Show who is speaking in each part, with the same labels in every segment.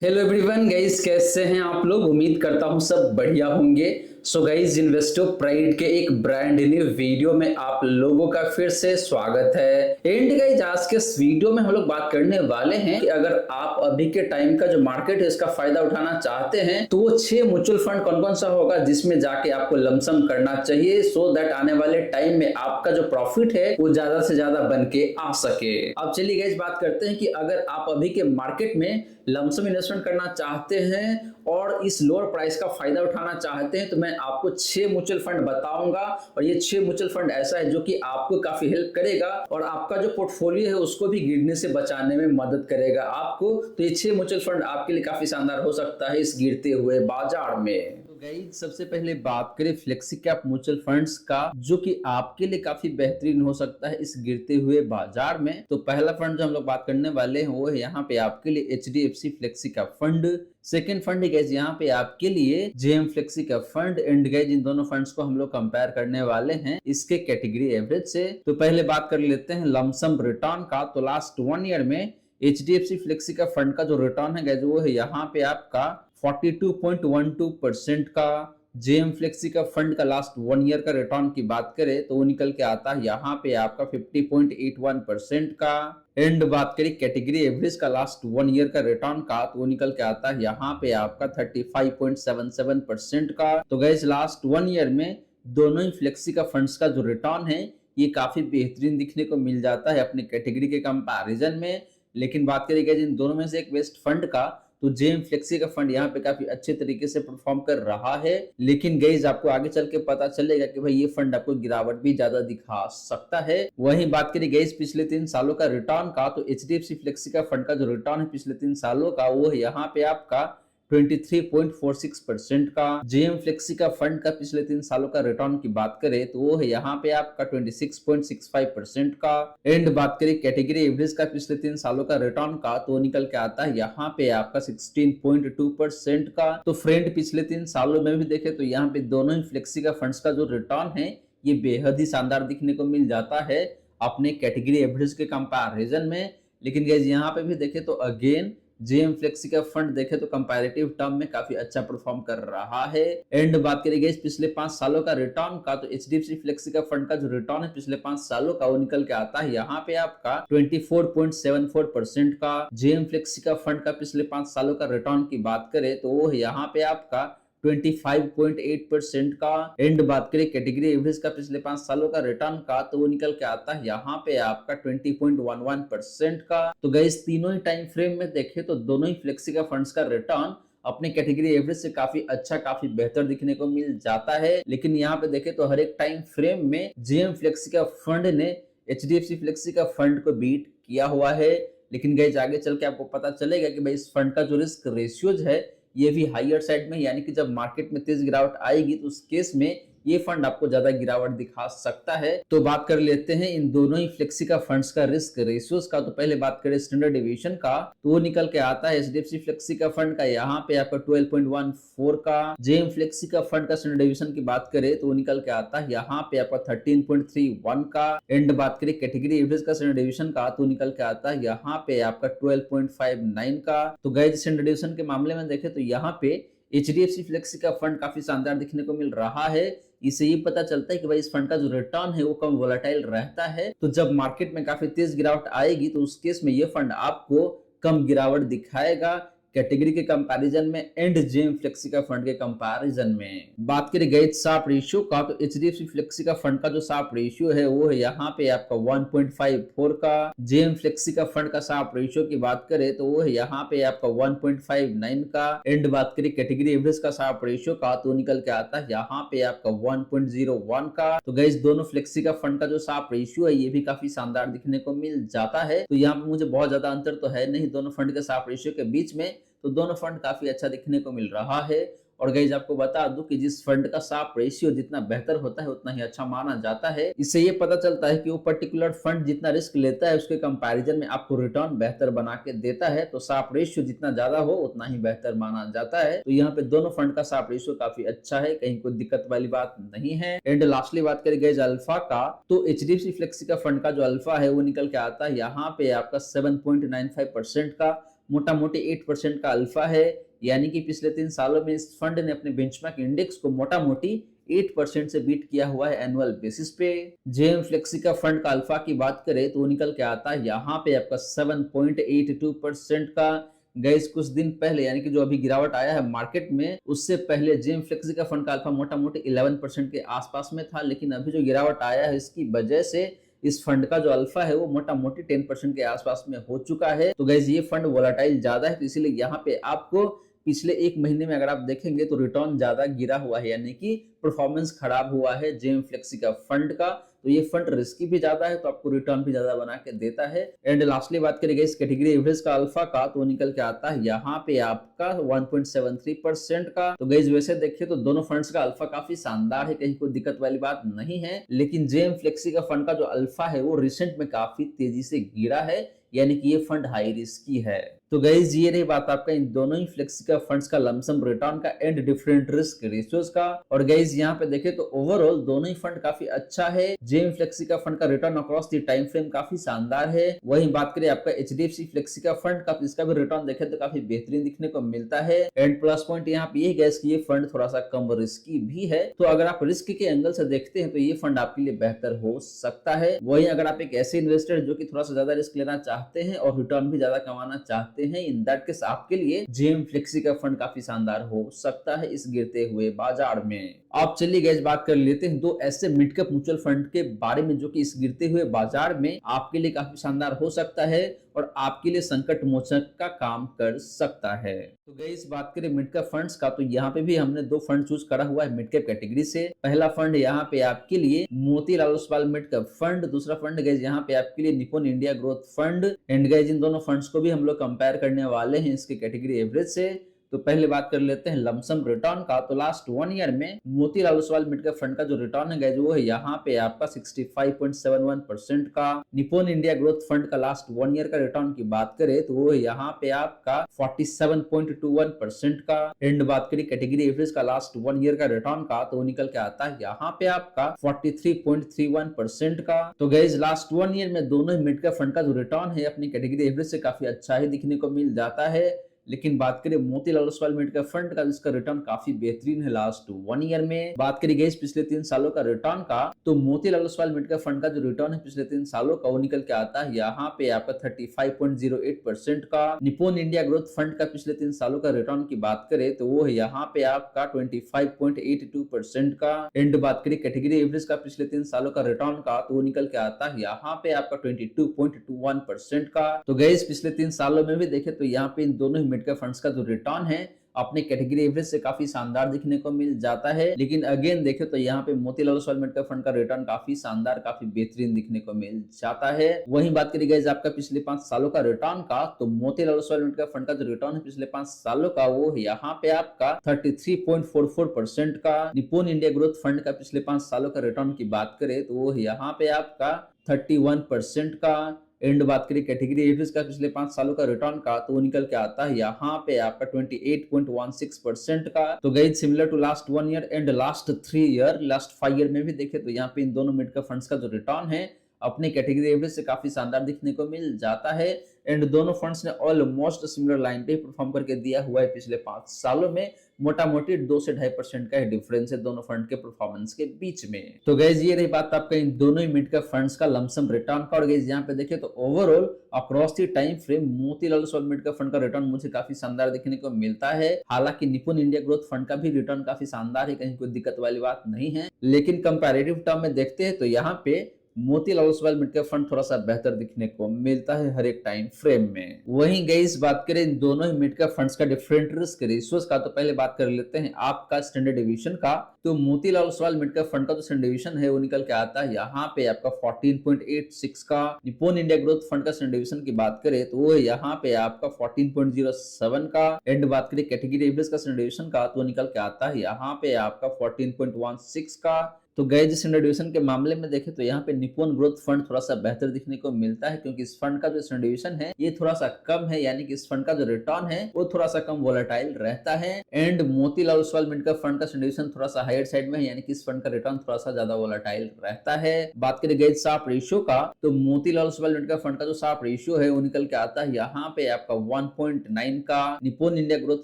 Speaker 1: Hello everyone guys, कैसे हैं आप लोग। उम्मीद करता हूं सब बढ़िया होंगे। सो गाइस, इन्वेस्टो प्राइड के एक ब्रांड न्यू वीडियो में आप लोगों का फिर से स्वागत है। एंड गाइस, आज के इस वीडियो में हम लोग बात करने वाले हैं कि अगर आप अभी के टाइम का जो मार्केट है इसका फायदा उठाना चाहते हैं तो वो 6 म्यूचुअल फंड कौन कौन सा होगा जिसमें जाके आपको लमसम करना चाहिए, सो दैट आने वाले टाइम में आपका जो प्रॉफिट है वो ज्यादा से ज्यादा बन के आ सके। अब चलिए गाइस, बात करते हैं कि अगर आप अभी के मार्केट में लमसम इन्वेस्टमेंट करना चाहते हैं और इस लोअर प्राइस का फायदा उठाना चाहते हैं तो मैं आपको 6 म्यूचुअल फंड बताऊंगा। और ये 6 म्यूचुअल फंड ऐसा है जो कि आपको काफी हेल्प करेगा और आपका जो पोर्टफोलियो है उसको भी गिरने से बचाने में मदद करेगा आपको। तो ये 6 म्यूचुअल फंड आपके लिए काफी शानदार हो सकता है इस गिरते हुए बाजार में। गाइस, सबसे पहले बात करें फ्लेक्सी कैप म्यूचुअल फंड्स का, जो कि आपके लिए काफी बेहतरीन हो सकता है इस गिरते हुए बाजार में। तो पहला फंड जो हम लोग बात करने वाले हैं वो है यहाँ पे आपके लिए HDFC flexi cap fund. Second fund है गाइस यहाँ पे आपके लिए JM flexi cap fund. And guys, इन दोनों फंड्स को हम लोग कंपेयर करने वाले हैं इसके कैटेगरी एवरेज से। तो पहले बात कर लेते हैं लमसम रिटर्न का। तो लास्ट 1 ईयर में HDFC फ्लेक्सी का फंड का जो रिटर्न है गाइस वो है यहाँ पे आपका 42.12% का। जेएम फ्लेक्सी का फंड का लास्ट 1 ईयर का रिटर्न की बात करें तो वो निकल के आता है यहाँ पे आपका 50.81% का। एंड बात करें कैटेगरी एवरेज का लास्ट 1 ईयर का रिटर्न का तो वो निकल के आता है यहाँ पे आपका 35.77% का। तो गाइस, लास्ट 1 ईयर में दोनों ही फ्लेक्सी का फंड्स का जो रिटर्न है ये काफी बेहतरीन दिखने को मिल जाता है अपने कैटेगरी के कंपैरिजन में। लेकिन बात करें इन दोनों में से एक बेस्ट फंड का तो जेएम फ्लेक्सी का फंड यहाँ पे काफी अच्छे तरीके से परफॉर्म कर रहा है। लेकिन गाइस, आपको आगे चल के पता चलेगा कि भाई ये फंड आपको गिरावट भी ज्यादा दिखा सकता है। वहीं बात करें गाइस पिछले 3 सालों का रिटर्न का तो HDFC फ्लेक्सी का फंड का जो रिटर्न है पिछले 3 सालों का वो है यहाँ पे आपका 23.46% का। जेएम फ्लेक्सी का फंड का पिछले 3 सालों का रिटर्न की बात करें तो वो है यहाँ पे आपका 26.65% का। एंड बात करें कैटेगरी एवरेज का पिछले 3 सालों का रिटर्न का तो निकल के आता है यहाँ पे आपका 16.2% का। तो फ्रेंड, पिछले 3 सालों में भी देखे तो यहाँ पे दोनों ही फ्लेक्सी का फंड्स का जो रिटर्न है ये बेहद ही शानदार दिखने को मिल जाता है अपने कैटेगरी एवरेज के कंपैरिजन में। लेकिन गाइस, यहाँ पे भी देखे तो अगेन जेएम फ्लेक्सी का फंड देखे तो कंपैरेटिव टर्म में काफी अच्छा परफॉर्म कर रहा है। एंड बात करेंगे पिछले 5 सालों का रिटर्न का तो HDFC फ्लेक्सी का फंड का जो रिटर्न है पिछले 5 सालों का वो निकल के आता है यहाँ पे आपका 24.74% का। जेएम फ्लेक्सी का फंड का पिछले 5 सालों का रिटर्न की बात करें तो वो है यहाँ पे आपका 25.8% का। एंड बात करें कैटेगरी एवरेज का पिछले 5 सालों का रिटर्न का तो वो निकल के आता है यहाँ पे आपका 20.11% का। तो गाइस, तीनों ही टाइम फ्रेम में देखें तो दोनों ही फ्लेक्सी का फंड्स का रिटर्न अपने कैटेगरी एवरेज से काफी अच्छा, काफी बेहतर दिखने को मिल जाता है। लेकिन यहाँ पे देखें तो हर एक टाइम फ्रेम में जेएम फ्लेक्सी का फंड ने HDFC फ्लेक्सी का फंड को बीट किया हुआ है। लेकिन गाइस, आगे चल के आपको पता चलेगा कि भाई इस फंड का जो रिस्क रेशियोज है ये भी हाईयर साइड में, यानी कि जब मार्केट में तेज गिरावट आएगी तो उस केस में ये फंड आपको ज्यादा गिरावट दिखा सकता है। तो बात कर लेते हैं इन दोनों ही फ्लेक्सी का फंड्स का रिस्क रेशियोज का। तो पहले बात करें स्टैंडर्ड डेविएशन का तो वो निकल के आता है HDFC फ्लेक्सी का फंड का यहाँ पे आपका 12.14 का। जेएम फ्लेक्सी का फंड का स्टैंडर्ड डेविएशन की बात करें तो वो निकल के आता है यहाँ पे आपका 13.31 का। एंड बात करें कैटेगरी एवरेज का स्टैंडर्ड डेविएशन का तो निकल के आता है यहाँ पे आपका 12.59 का। तो गाइस, स्टैंडर्ड डेविएशन के मामले में देखें तो यहाँ पे HDFC फ्लेक्सी का फंड काफी शानदार दिखने को मिल रहा है। इससे ये पता चलता है कि भाई इस फंड का जो रिटर्न है वो कम वोलेटाइल रहता है। तो जब मार्केट में काफी तेज गिरावट आएगी तो उस केस में ये फंड आपको कम गिरावट दिखाएगा कैटेगरी के कंपैरिजन में एंड जेएम फ्लेक्सी का फंड के कंपैरिजन में। बात करें गाइस शार्प रेशियो का तो HDFC फ्लेक्सी का फंड का जो शार्प रेशियो है वो है यहाँ पे आपका 1.54 का। जेएम फ्लेक्सी का फंड का शार्प रेशियो की बात करें तो वो है यहाँ पे आपका 1.59 का। एंड बात करें कैटेगरी एवरेज का शार्प रेशियो का तो निकल के आता है यहाँ पे आपका 1.01 का। तो गाइस, दोनों फ्लेक्सी का फंड का जो शार्प रेशियो है ये भी काफी शानदार दिखने को मिल जाता है। तो यहाँ पे मुझे बहुत ज्यादा अंतर तो है नहीं दोनों फंड के शार्प रेशियो के बीच में, तो दोनों फंड काफी अच्छा दिखने को मिल रहा है। और गाइस, आपको बता दूं कि जिस फंड का शार्प रेशियो जितना बेहतर होता है उतना ही अच्छा माना जाता है। इससे ये पता चलता है कि वो पर्टिकुलर फंड जितना रिस्क लेता है उसके कंपैरिजन में आपको रिटर्न बेहतर बना के देता है। तो शार्प रेशियो जितना ज्यादा हो उतना ही बेहतर माना जाता है। तो यहाँ पे दोनों फंड का शार्प रेशियो काफी अच्छा है, कहीं कोई दिक्कत वाली बात नहीं है। एंड लास्टली बात करें गाइस अल्फा का तो HDFC फ्लेक्सी का फंड का जो अल्फा है वो निकल के आता है यहाँ पे आपका 7.95% का। मोटा मोटी 8% का अल्फा है, यानी कि पिछले 3 सालों में इस फंड ने अपने बेंचमार्क इंडेक्स को मोटा मोटी 8% से बीट किया हुआ है एनुअल बेसिस पे। जेएम फ्लेक्सी का फंड का अल्फा की बात करें तो वो निकल के आता है यहाँ पे आपका 7.82% का। गाइस कुछ दिन पहले यानी कि जो अभी गिरावट आया है मार्केट में, उससे पहले जेएम फ्लेक्सी का फंड का अल्फा मोटा मोटी 11% के आसपास में था, लेकिन अभी जो गिरावट आया है इसकी वजह से इस फंड का जो अल्फा है वो मोटा मोटी 10% के आसपास में हो चुका है। तो गाइस ये फंड वोलेटाइल ज्यादा है, तो इसीलिए यहाँ पे आपको पिछले 1 महीने में अगर आप देखेंगे तो रिटर्न ज्यादा गिरा हुआ है, यानी कि परफॉर्मेंस खराब हुआ है जेएम फ्लेक्सी का फंड का। तो ये फंड रिस्की भी ज्यादा है, तो आपको रिटर्न भी ज्यादा बना के देता है। एंड लास्टली बात करेंगे इस कैटेगरी एवरेज का अल्फा का, तो निकल के आता है यहाँ पे आपका 1.73% का। तो गाइस वैसे देखिए तो दोनों फंड्स का अल्फा काफी शानदार है, कहीं कोई दिक्कत वाली बात नहीं है, लेकिन जेएम फ्लेक्सी का फंड का जो अल्फा है वो रिसेंट में काफी तेजी से गिरा है, यानी कि ये फंड हाई रिस्की है। तो गाइस ये रही बात आपका इन दोनों ही फ्लेक्सी का फंड्स का लमसम रिटर्न का एंड डिफरेंट रिस्क रेशियोज का। और गाइस यहाँ पे देखें तो ओवरऑल दोनों ही फंड काफी अच्छा है। जेएम फ्लेक्सी का फंड का return across the time frame काफी शानदार है। वहीं बात करें आपका एचडीएफसी फ्लेक्सी का फंड का, इसका भी रिटर्न देखें तो काफी बेहतरीन दिखने को मिलता है। एंड प्लस पॉइंट यहाँ पे ये गाइस कि ये फंड थोड़ा सा कम रिस्की भी है, तो अगर आप रिस्क के एंगल से देखते हैं तो ये फंड आपके लिए बेहतर हो सकता है। वहीं अगर आप एक ऐसे इन्वेस्टर जो कि थोड़ा सा ज्यादा रिस्क लेना चाहते हैं और रिटर्न भी ज्यादा कमाना चाहते हैं, इन दैट केस आपके लिए जेएम फ्लेक्सी का फंड काफी शानदार हो सकता है इस गिरते हुए बाजार में। आप चलिए गाइस बात कर लेते हैं दो ऐसे मिड कैप म्यूचुअल फंड के बारे में जो कि इस गिरते हुए बाजार में आपके लिए काफी शानदार हो सकता है और आपके लिए संकट मोचक का काम कर सकता है। तो गाइस बात करें मिड कैप फंड्स का, तो यहाँ पे भी हमने 2 फंड चूज करा हुआ है मिड कैप कैटेगरी से। पहला फंड यहाँ पे आपके लिए Motilal Oswal mid cap fund, दूसरा फंड गाइस यहाँ पे आपके लिए Nippon India growth fund. And guys इन दोनों फंड्स को भी हम लोग कंपेयर करने वाले हैं इसके कैटेगरी एवरेज से। तो पहले बात कर लेते हैं लमसम रिटर्न का। तो लास्ट 1 ईयर में Motilal Oswal mid cap fund का जो रिटर्न है गाइस वो है यहाँ पे आपका 65.71% का। निप्पॉन इंडिया ग्रोथ फंड का लास्ट 1 ईयर का रिटर्न की बात करें तो वो है यहाँ पे आपका 47.21% का। एंड बात करें कैटेगरी एवरेज का लास्ट 1 ईयर का रिटर्न का, तो वो निकल के आता है यहाँ पे आपका 43.31% का। तो गाइस लास्ट 1 ईयर में दोनों ही मिड कैप फंड का जो रिटर्न है अपनी कैटेगरी एवरेज से काफी अच्छा ही दिखने को मिल जाता है। लेकिन बात करें Motilal Oswal mid cap fund का, जिसका रिटर्न काफी बेहतरीन है लास्ट 1 ईयर में। बात करी गई पिछले 3 सालों का रिटर्न का, तो Motilal Oswal mid cap fund का जो रिटर्न है पिछले 3 सालों का वो निकल के आता है यहाँ पे आपका 35.08% का। निप्पॉन इंडिया ग्रोथ फंड का पिछले 3 सालों का रिटर्न की बात करें तो वो है यहाँ पे आपका 25.82% का। एंड बात करें कैटेगरी एवरेज का पिछले 3 सालों का रिटर्न का, तो वो निकल के आता है यहाँ पे आपका 22.21% का। तो गाइस पिछले 3 सालों में भी देखे तो यहाँ पे इन दोनों मिड कैप फंड्स का जो रिटर्न है अपने कैटेगरी एवरेज से काफी शानदार दिखने को मिल जाता है। लेकिन अगेन देखे तो यहाँ पे Motilal Oswal mid cap fund का रिटर्न काफी शानदार काफी बेहतरीन दिखने को मिल जाता है। वहीं बात करी गई आपका पिछले 5 सालों का रिटर्न का, तो Motilal Oswal mid cap fund का जो रिटर्न है पिछले 5 सालों का वो यहाँ पे आपका 33.44% का। निप्पॉन इंडिया ग्रोथ फंड का पिछले 5 सालों का रिटर्न की बात करें तो वो यहाँ पे आपका 31% का। एंड बात करें कैटेगरी एवरेज का पिछले 5 सालों का रिटर्न का, तो वो निकल के आता है यहाँ पे आपका 28.16% का। तो guys similar to last 1 year and last 3 year, last 5 year में भी देखे तो यहाँ पे इन दोनों मिड कैप फंड्स का जो रिटर्न है अपने कैटेगरी एवरेज से काफी शानदार दिखने को मिल जाता है। एंड दोनों फंड्स ने ऑलमोस्ट सिमिलर लाइन पे परफॉर्म करके दिया हुआ है पिछले 5 सालों में। मोटा मोटी 2 से 2.5% का डिफरेंस है दोनों फंड के परफॉर्मेंस के बीच में। तो गाइस ये रही बात आपका इन दोनों ही मिड कैप फंड्स का लमसम रिटर्न का। और गाइस यहाँ पे देखे तो overall across the time frame Motilal Oswal mid cap fund का रिटर्न मुझे काफी शानदार देखने को मिलता है। हालांकि निप्पॉन इंडिया ग्रोथ फंड का भी रिटर्न काफी शानदार है, कहीं कोई दिक्कत वाली बात नहीं है, लेकिन कंपैरेटिव टर्म में देखते हैं तो यहाँ पे Motilal Oswal mid cap fund थोड़ा सा बेहतर दिखने को मिलता है हर एक टाइम फ्रेम में। वहीं गाइस बात करें इन दोनों ही मिड कैप फंड्स का डिफरेंट रिस्क रेशियोज का, तो पहले बात कर लेते हैं आपका स्टैंडर्ड डिवीजन का। तो Motilal Oswal mid cap fund का जो स्टैंडर्ड डिवीजन है वो निकल के आता है यहाँ पे आपका 14.86 का। निप्पॉन इंडिया ग्रोथ फंड का स्टैंडर्ड डिवीजन की बात करें तो वो यहाँ पे आपका 14.07 का। एंड बात करें कैटेगरी एवरेज का स्टैंडर्ड डिवीजन का, तो निकल के आता है यहाँ पे आपका 14.16 का। तो गाइस स्टैंडर्ड डिवीजन के मामले में देखें तो यहाँ पे निप्पॉन ग्रोथ फंड थोड़ा सा बेहतर दिखने को मिलता है, क्योंकि इस फंड का जो स्टैंडर्ड डिवीजन है ये थोड़ा सा कम है, यानी कि इस फंड का जो रिटर्न है वो थोड़ा सा कम वोलेटाइल रहता है। And Motilal Oswal mid cap fund का स्टैंडर्ड डिवीजन थोड़ा सा हायर साइड में है, यानी कि इस फंड का रिटर्न थोड़ा सा ज्यादा वोलेटाइल रहता है। बात करें गाइस शार्प रेशियो का, तो मोतीलाल ओसवाल लिमिटेड का फंड का जो शार्प रेशियो है वो निकल के आता है यहाँ पे आपका 1.9 का। निप्पॉन इंडिया ग्रोथ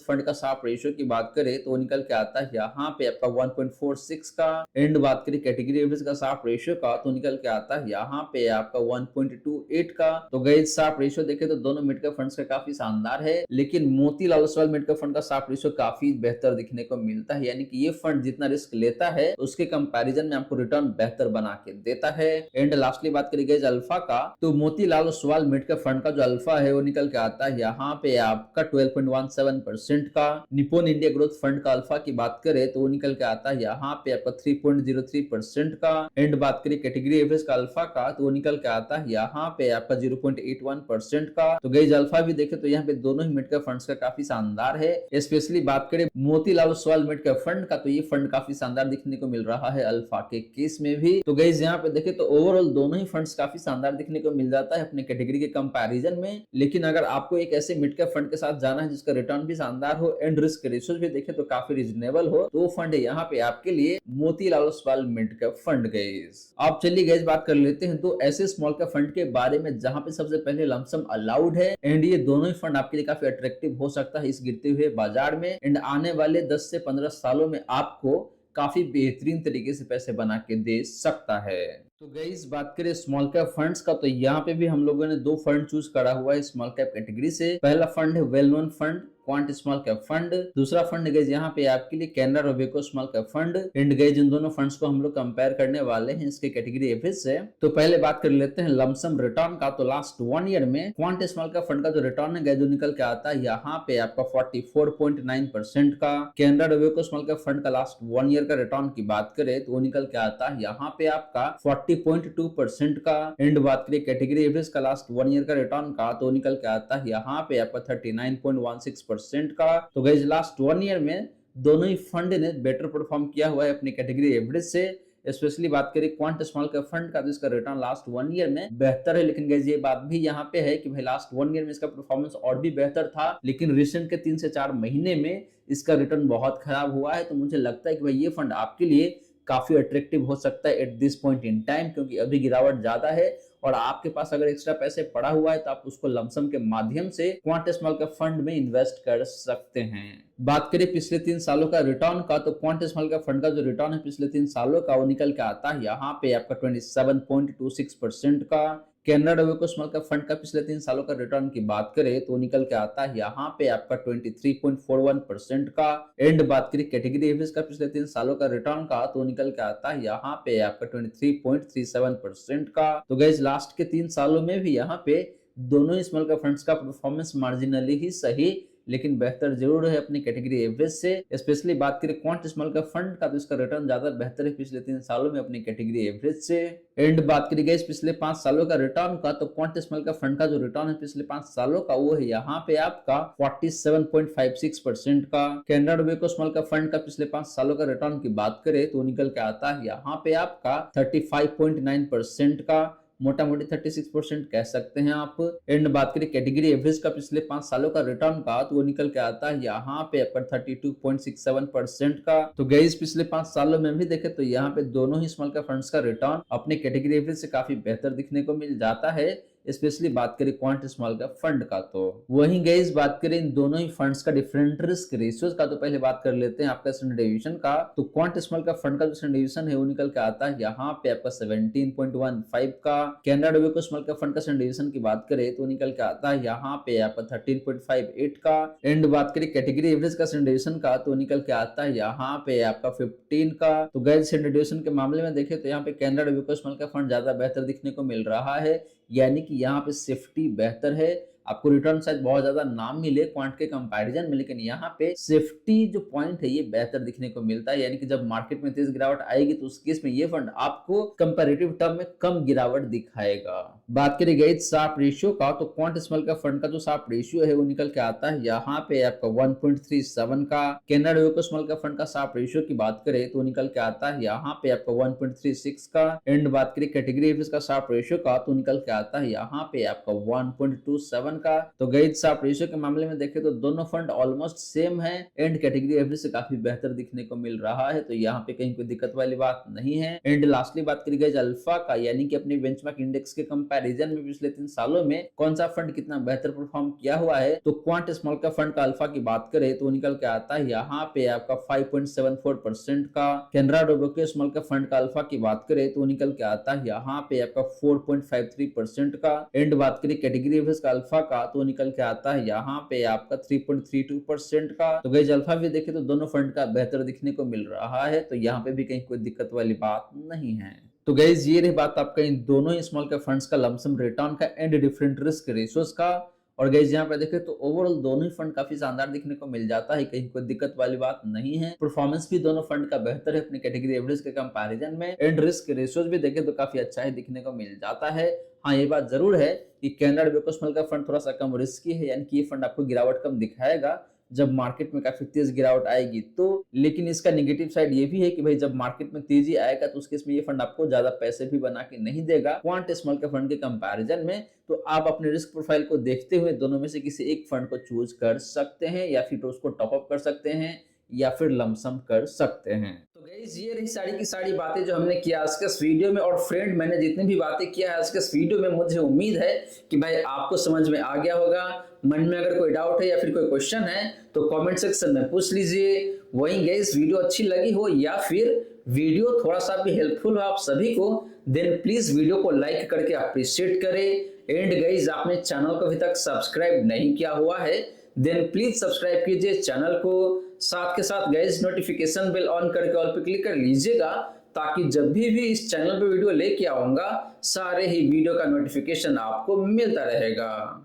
Speaker 1: फंड का शार्प रेशियो की बात करें तो वो निकल के आता है यहाँ पे आपका 1.46 का। एंड बात करें कैटेगरी एवरेज का शार्प रेशियो का तो निकल के आता है यहाँ पे आपका 1.28 का। तो गाइस शार्प रेशियो देखे तो दोनों मिड कैप फंड्स का काफी शानदार है, लेकिन Motilal Oswal mid cap fund का शार्प रेशियो काफी बेहतर दिखने को मिलता है, यानी कि ये फंड जितना रिस्क लेता है उसके कंपैरिजन में आपको रिटर्न बेहतर बना के देता है। एंड लास्टली बात करें गाइस अल्फा का, तो Motilal Oswal mid cap fund का जो अल्फा है वो निकल के आता है यहाँ पे आपका 12.17% का। निप्पॉन इंडिया ग्रोथ फंड का अल्फा की बात करें तो वो निकल के आता है यहाँ पे आपका 3.03% का। एंड बात करें कैटेगरी एवरेज का अल्फा का तो वो निकल के आता है यहाँ पे आपका 0.81% का। तो गाइस अल्फा भी देखे तो यहाँ पे दोनों ही मिड कैप फंड्स का काफी शानदार है। स्पेशली बात करें Motilal Oswal mid cap fund का तो ये फंड काफी शानदार दिखने को मिल रहा है अल्फा के केस में भी। तो गाइस यहाँ पे देखे तो ओवरऑल दोनों ही फंड्स काफी शानदार दिखने को मिल जाता है अपने कैटेगरी के कंपैरिजन में। लेकिन अगर आपको एक ऐसे मिड कैप फंड के साथ जाना है जिसका रिटर्न भी शानदार हो एंड रिस्क रेशियो भी देखे तो काफी रीजनेबल हो, तो फंड है यहाँ पे आपके लिए Motilal Oswal mid cap fund. Guys आप चलिए गाइस बात कर लेते हैं तो ऐसे स्मॉल कैप फंड के बारे में जहां पे सबसे पहले लमसम अलाउड है एंड ये दोनों ही फंड आपके लिए काफी अट्रैक्टिव हो सकता है इस गिरते हुए बाजार में। एंड आने वाले 10 से 15 सालों में आपको काफी बेहतरीन तरीके से पैसे बना के दे सकता है। तो गाइस बात करें स्मॉल कैप फंड्स का, तो यहाँ पे भी हम लोगों ने दो फंड चूज करा हुआ है स्मॉल कैप कैटेगरी से। पहला फंड है well known fund quant small cap fund, दूसरा फंड गाइस यहाँ पे आपके लिए Canara Robeco small cap fund. And guys इन दोनों फंड्स को हम लोग कंपेयर करने वाले हैं इसके कैटेगरी एवरेज से। तो पहले बात कर लेते हैं लमसम रिटर्न का, तो लास्ट 1 ईयर में क्वांट स्मॉल कैप फंड का जो रिटर्न है गाइस जो निकल के आता है यहाँ पे आपका 44.9% का। Canara Robeco small cap fund का लास्ट 1 ईयर का रिटर्न की बात करें तो वो निकल के आता है यहाँ पे आपका 40.2% का। एंड बात करें कैटेगरी एवरेज का लास्ट 1 ईयर का रिटर्न का तो निकल के आता है यहाँ पे आपका 39.16% का। तो गाइस लास्ट 1 ईयर में दोनों ही फंड ने बेटर परफॉर्म किया हुआ है अपनी कैटेगरी एवरेज से। स्पेशली बात करें क्वांट स्मॉल कैप फंड का तो इसका रिटर्न लास्ट 1 ईयर में बेहतर है, लेकिन गाइस ये बात भी यहाँ पे है कि भाई लास्ट 1 ईयर में इसका परफॉर्मेंस और भी बेहतर था, लेकिन रिसेंट के 3 से 4 महीने में इसका रिटर्न बहुत खराब हुआ है। तो मुझे लगता है कि भाई ये फंड आपके लिए काफी अट्रैक्टिव हो सकता है at this point in time, क्योंकि अभी गिरावट ज्यादा है और आपके पास अगर एक्स्ट्रा पैसे पड़ा हुआ है तो आप उसको लमसम के माध्यम से क्वांट स्मॉल कैप फंड में इन्वेस्ट कर सकते हैं। बात करें पिछले 3 सालों का रिटर्न का, तो क्वांट स्मॉल कैप फंड का जो रिटर्न है पिछले 3 सालों का वो निकल के आता है यहाँ पे आपका 27.26% का। Canara Robeco small cap fund का पिछले 3 सालों का रिटर्न की बात करें तो निकल के आता है यहाँ पे आपका 23.41% का। एंड बात करें कैटेगरी एवरेज का पिछले 3 सालों का रिटर्न का तो निकल के आता है यहाँ पे आपका 23.37% का। तो गाइस लास्ट के 3 सालों में भी यहाँ पे दोनों ही स्मॉल कैप फंड्स का परफॉर्मेंस मार्जिनली ही सही लेकिन बेहतर जरूर है अपनी कैटेगरी एवरेज से। स्पेशली बात करें क्वांट स्मॉल कैप फंड का तो इसका रिटर्न ज्यादा बेहतर है पिछले 3 सालों में अपनी कैटेगरी एवरेज से। एंड बात करी गई पिछले 5 सालों का रिटर्न का, तो क्वांट स्मॉल कैप फंड का जो रिटर्न है पिछले 5 सालों का वो है यहाँ पे आपका 47.56% का। Canara Robeco small cap fund का पिछले 5 सालों का रिटर्न की बात करें तो निकल के आता है यहाँ पे आपका 35.9% का, मोटा मोटी 36% कह सकते हैं आप। एंड बात करें कैटेगरी एवरेज का पिछले 5 सालों का रिटर्न का तो वो निकल के आता है यहाँ पे आपका 32.67% का। तो गाइस पिछले 5 सालों में भी देखे तो यहाँ पे दोनों ही स्मॉल कैप फंड्स का रिटर्न अपने कैटेगरी एवरेज से काफी बेहतर दिखने को मिल जाता है। स्पेशली बात करें क्वांट स्मॉल कैप फंड का, तो वहीं गाइस बात करें इन दोनों ही फंड्स का डिफरेंट रिस्क रेशियोज का, तो पहले बात कर लेते हैं आपका स्टैंडर्ड डेविएशन का। तो क्वांट स्मॉल कैप फंड का जो स्टैंडर्ड डेविएशन है वो निकल के आता है यहाँ पे आपका 17.15 का। Canara Robeco small cap fund का स्टैंडर्ड डेविएशन की बात करें तो निकल के आता है यहाँ पे आपका 13.58 का। एंड बात करें कैटेगरी एवरेज का स्टैंडर्ड डेविएशन का तो निकल के आता है यहाँ पे आपका 15 का। तो गाइस स्टैंडर्ड डेविएशन के मामले में देखें तो यहाँ पे Canara Robeco small cap fund ज्यादा बेहतर दिखने को मिल रहा है, यानी कि यहाँ पे सेफ्टी बेहतर है। आपको रिटर्न शायद बहुत ज्यादा ना मिले क्वांट के कंपैरिजन में, लेकिन यहाँ पे सेफ्टी जो पॉइंट है ये बेहतर दिखने को मिलता है, यानी कि जब मार्केट में तेज गिरावट आएगी तो उस केस में ये फंड आपको कंपैरेटिव टर्म में कम गिरावट दिखाएगा। बात करी गई शार्प रेशियो का, तो क्वांट स्मॉल कैप फंड का जो शार्प रेशियो है वो निकल के आता है यहाँ पे आपका 1.37 का। कैनरा डेविको स्मॉल कैप फंड का शार्प रेशियो की बात करें तो निकल के आता है यहाँ पे आपका 1.36 का। एंड बात करें कैटेगरी एवरेज का शार्प रेशियो का, तो निकल के आता है यहाँ पे आपका 1.27 का। तो गाइस शार्प रेशियो के मामले में देखें तो दोनों फंड ऑलमोस्ट सेम है एंड कैटेगरी एवरेज से काफी बेहतर दिखने को मिल रहा है, तो यहाँ पे कहीं कोई दिक्कत वाली बात नहीं है। एंड लास्टली बात करी गई अल्फा का, यानी कि अपने बेंचमार्क इंडेक्स के कंपैरिजन में पिछले 3 सालों में कौन सा फंड कितना बेहतर परफॉर्म किया हुआ है, तो क्वांट स्मॉल कैप फंड का अल्फा की बात करें तो निकल के आता है यहाँ पे आपका 5.74% का। कैनरा डेविको स्मॉल कैप फंड का अल्फा की बात करें तो निकल के आता है यहाँ पे आपका 4.53% का। एंड बात करें कैटेगरी एवरेज का अल्फा का, तो निकल के आता है यहाँ पे आपका 3.32% का। तो गाइस अल्फा भी देखें तो दोनों फंड का बेहतर दिखने को मिल रहा है, तो यहाँ पे भी कहीं कोई दिक्कत वाली बात नहीं है। तो गाइस ये रही बात आपका इन दोनों ही स्मॉल कैप फंड्स का लमसम रिटर्न का एंड डिफरेंट रिस्क रेशियोज का। और गाइस यहाँ पे देखें तो ओवरऑल दोनों ही फंड काफी शानदार दिखने को मिल जाता है, कहीं कोई दिक्कत वाली बात नहीं है। परफॉर्मेंस भी दोनों फंड का बेहतर है अपनी कैटेगरी एवरेज के कंपैरिजन में। एंड रिस्क रेशियोज भी देखें तो काफी अच्छा ही दिखने को मिल जाता है। हाँ ये बात जरूर है कि कैनरा डेविको स्मॉल कैप फंड थोड़ा सा कम रिस्की है, यानी कि ये फंड आपको गिरावट कम दिखाएगा जब मार्केट में काफी तेज गिरावट आएगी तो। लेकिन इसका नेगेटिव साइड ये भी है कि भाई जब मार्केट में तेजी आएगा तो उस केस में ये फंड आपको ज्यादा पैसे भी बना के नहीं देगा क्वांट स्मॉल कैप फंड के कंपैरिजन में। तो आप अपने रिस्क प्रोफाइल को देखते हुए दोनों में से किसी एक फंड को चूज कर सकते हैं, या फिर उसको टॉप अप कर सकते हैं, या फिर लमसम कर सकते हैं। तो गाइस ये रही सारी की सारी बातें जो हमने किया आज के इस वीडियो में। और फ्रेंड मैंने जितनी भी बातें किया है आज के इस वीडियो में, मुझे उम्मीद है कि भाई आपको समझ में आ गया होगा। मन में अगर कोई डाउट है या फिर कोई क्वेश्चन है तो कमेंट सेक्शन में पूछ लीजिए। वहीं गाइस वीडियो अच्छी लगी हो या फिर वीडियो थोड़ा सा भी हेल्पफुल हो आप सभी को, देन प्लीज वीडियो को लाइक करके अप्रिशिएट करें। एंड गाइस आपने चैनल को अभी तक सब्सक्राइब नहीं किया हुआ है देन प्लीज सब्सक्राइब कीजिए चैनल को। साथ के साथ गाइस नोटिफिकेशन बेल ऑन करके ऑल पे क्लिक कर लीजिएगा, ताकि जब भी इस चैनल पे वीडियो लेके आऊंगा सारे ही वीडियो का नोटिफिकेशन आपको मिलता रहेगा।